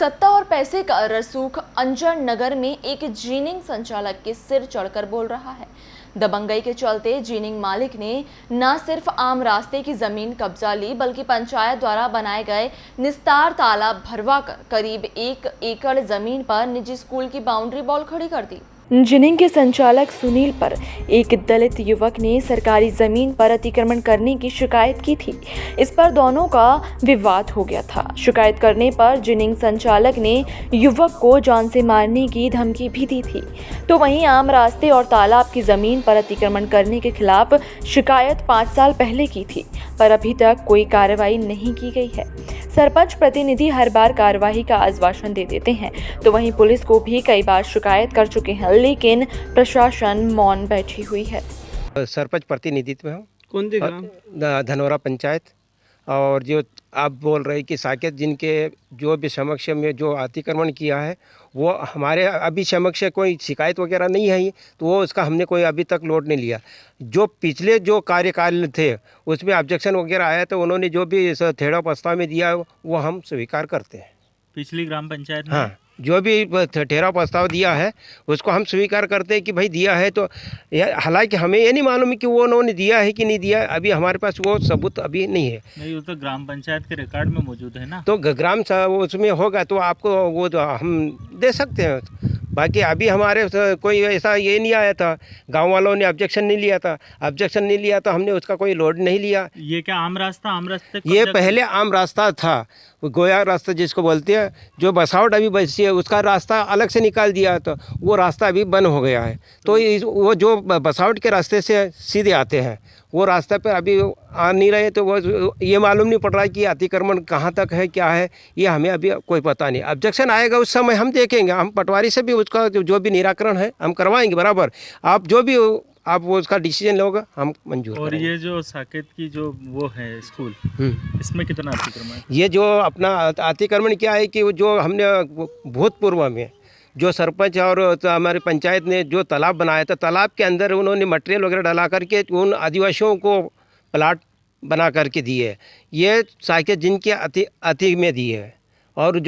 सत्ता और पैसे का रसूख अंजड़ नगर में एक जीनिंग संचालक के सिर चढ़कर बोल रहा है। दबंगई के चलते जीनिंग मालिक ने न सिर्फ आम रास्ते की जमीन कब्जा ली, बल्कि पंचायत द्वारा बनाए गए निस्तार तालाब भरवाकर करीब 1 एकड़ जमीन पर निजी स्कूल की बाउंड्री वॉल खड़ी कर दी। जिनिंग के संचालक सुनील पर एक दलित युवक ने सरकारी जमीन पर अतिक्रमण करने की शिकायत की थी। इस पर दोनों का विवाद हो गया था। शिकायत करने पर जिनिंग संचालक ने युवक को जान से मारने की धमकी भी दी थी। तो वहीं आम रास्ते और तालाब की जमीन पर अतिक्रमण करने के खिलाफ शिकायत 5 साल पहले की थी, पर अभी तक कोई कार्रवाई नहीं की गई है। सरपंच प्रतिनिधि हर बार कार्रवाई का आश्वासन दे देते हैं, तो वहीं पुलिस को भी कई बार शिकायत कर चुके हैं, लेकिन प्रशासन मौन बैठी हुई है। सरपंच प्रतिनिधित्व में हूँ। कौन सी ग्राम? धनौरा पंचायत। और जो आप बोल रहे कि साकेत जिनके जो भी समक्ष में जो अतिक्रमण किया है, वो हमारे अभी समक्ष कोई शिकायत वगैरह नहीं है, तो वो उसका हमने कोई अभी तक लोड नहीं लिया। जो पिछले जो कार्यकाल थे उसमें ऑब्जेक्शन वगैरह आया, तो उन्होंने जो भी ठेड़ा प्रस्ताव में दिया वो हम स्वीकार करते हैं। पिछली ग्राम पंचायत में हाँ, जो भी ठेरा प्रस्ताव दिया है उसको हम स्वीकार करते हैं कि भाई दिया है। तो हालांकि हमें ये नहीं मालूम है कि वो उन्होंने दिया है कि नहीं दिया, अभी हमारे पास वो सबूत अभी नहीं है। नहीं, वो तो ग्राम पंचायत के रिकॉर्ड में मौजूद है ना। तो ग्राम उसमें होगा तो आपको वो तो हम दे सकते हैं। बाकी अभी हमारे कोई ऐसा ये नहीं आया था, गांव वालों ने ऑब्जेक्शन नहीं लिया था। ऑब्जेक्शन नहीं लिया तो हमने उसका कोई लोड नहीं लिया। ये क्या आम रास्ते ये पहले आम रास्ता था, गोया रास्ता जिसको बोलते हैं, जो बसावट अभी बची है उसका रास्ता अलग से निकाल दिया, तो वो रास्ता अभी बंद हो गया है। तो वो जो बसावट के रास्ते से सीधे आते हैं वो रास्ते पर अभी आ नहीं रहे, तो वो ये मालूम नहीं पड़ रहा है कि अतिक्रमण कहाँ तक है, क्या है, ये हमें अभी कोई पता नहीं। ऑब्जेक्शन आएगा उस समय हम देखेंगे, हम पटवारी से भी उसका जो भी निराकरण है हम करवाएंगे बराबर। आप जो भी आप वो उसका डिसीजन लोगे हम मंजूर और करेंगे। ये जो साकेत की जो वो है स्कूल, इसमें कितना अतिक्रमण है? ये जो अपना अतिक्रमण क्या है कि जो हमने भूतपूर्व में जो सरपंच और हमारी पंचायत ने जो तालाब बनाया था, तालाब के अंदर उन्होंने मटेरियल वगैरह डाला करके उन आदिवासियों को प्लाट बना करके दिए। ये साकेत जिनके अति में दिए है, और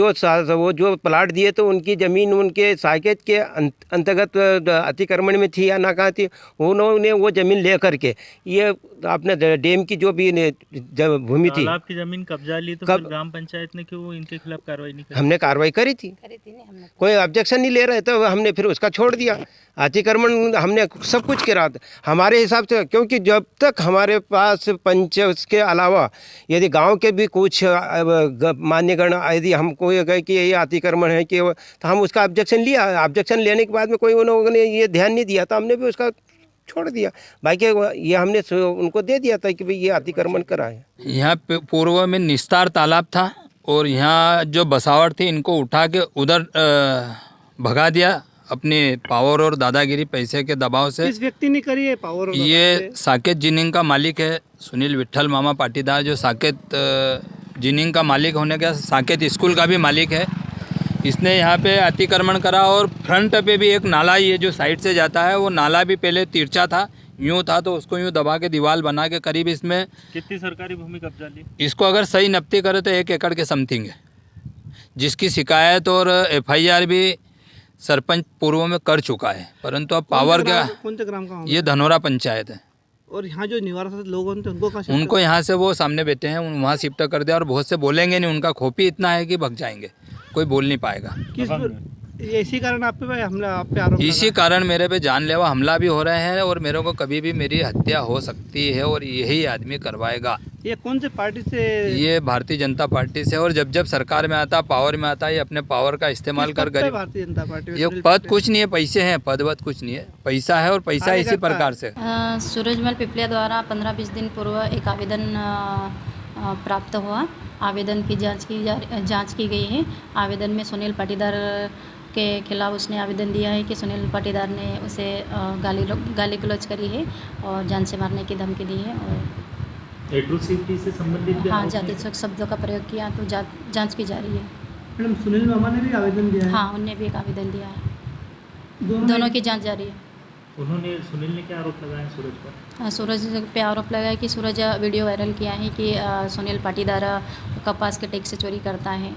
वो जो प्लाट दिए तो उनकी ज़मीन उनके साकेत के अंतर्गत अतिक्रमण में थी या ना कहाँ थी, उन्होंने वो ज़मीन ले करके ये अपने डैम की जो भी भूमि थी, तालाब की ज़मीन कब्जा ली, तो फिर ग्राम पंचायत ने क्यों इनके खिलाफ कार्रवाई नहीं की? हमने कार्रवाई करी थी, कोई ऑब्जेक्शन नहीं ले रहे तो हमने फिर उसका छोड़ दिया। अतिक्रमण हमने सब कुछ करा था हमारे हिसाब से, क्योंकि जब तक हमारे पास पंच उसके अलावा यदि गांव के भी कुछ मान्यगण यदि हमको ये कहे कि ये अतिक्रमण है कि, तो हम उसका ऑब्जेक्शन लिया। ऑब्जेक्शन लेने के बाद में कोई उन्होंने ये ध्यान नहीं दिया, तो हमने भी उसका छोड़ दिया। बाकी ये हमने उनको दे दिया था कि भाई ये अतिक्रमण करा है। यहाँ पे पूर्व में निस्तार तालाब था, और यहाँ जो बसावट थी इनको उठा के उधर भगा दिया अपने पावर और दादागिरी पैसे के दबाव से। इस व्यक्ति ने करी है पावर और ये साकेत जिनिंग का मालिक है, सुनील विट्ठल मामा पाटीदार, जो साकेत जिनिंग का मालिक होने का साकेत स्कूल का भी मालिक है। इसने यहाँ पे अतिक्रमण करा, और फ्रंट पे भी एक नाला, ये जो साइड से जाता है वो नाला भी पहले तिरछा था, यूँ था, तो उसको यूँ दबा के दीवार बना के करीब इसमें कितनी सरकारी भूमि कब्जा ली? इसको अगर सही नपती करे तो 1 एकड़ के समथिंग है, जिसकी शिकायत और FIR भी सरपंच पूर्व में कर चुका है, परंतु अब पावर का। कौन से ग्राम का? ये धनौरा पंचायत है। और यहाँ जो निवासी लोग होते हैं उनको यहाँ से वो सामने बैठे हैं, वहाँ शिफ्ट कर दिया, और बहुत से बोलेंगे नहीं, उनका खोपी इतना है कि भग जाएंगे, कोई बोल नहीं पाएगा। इसी कारण आप पे आरोप? इसी कारण मेरे पे जानलेवा हमला भी हो रहे हैं, और मेरे को कभी भी मेरी हत्या हो सकती है, और यही आदमी करवाएगा। ये कौन से पार्टी से? ये भारतीय जनता पार्टी से, और जब जब सरकार में आता, पावर में आता, ये अपने पावर का इस्तेमाल कर गरीब। भारतीय जनता पार्टी ये पद कुछ नहीं है, पैसे हैं, पद वद कुछ नहीं है, पैसा है, और पैसा इसी प्रकार से। सूरजमल पिपलिया द्वारा 15-20 दिन पूर्व एक आवेदन प्राप्त हुआ। आवेदन की जांच की गई है। आवेदन में सुनील पाटीदार के खिलाफ उसने आवेदन दिया है कि सुनील पाटीदार ने उसे गाली गलौज करी है और जान से मारने की धमकी दी है, और एट्रोसिटी से संबंधित हाँ, जातिसूचक शब्दों का प्रयोग किया, तो जांच की जा रही है। मैडम, सुनील मामा ने भी आवेदन दिया है? हाँ, उनने भी एक आवेदन दिया है। दोनों की जांच जारी है। उन्होंने, सुनील ने क्या आरोप लगाया सूरज पर? सूरज पे आरोप लगाया कि सूरज वीडियो वायरल किया है कि सुनील पाटीदार कपास के टैक्स से चोरी करता है।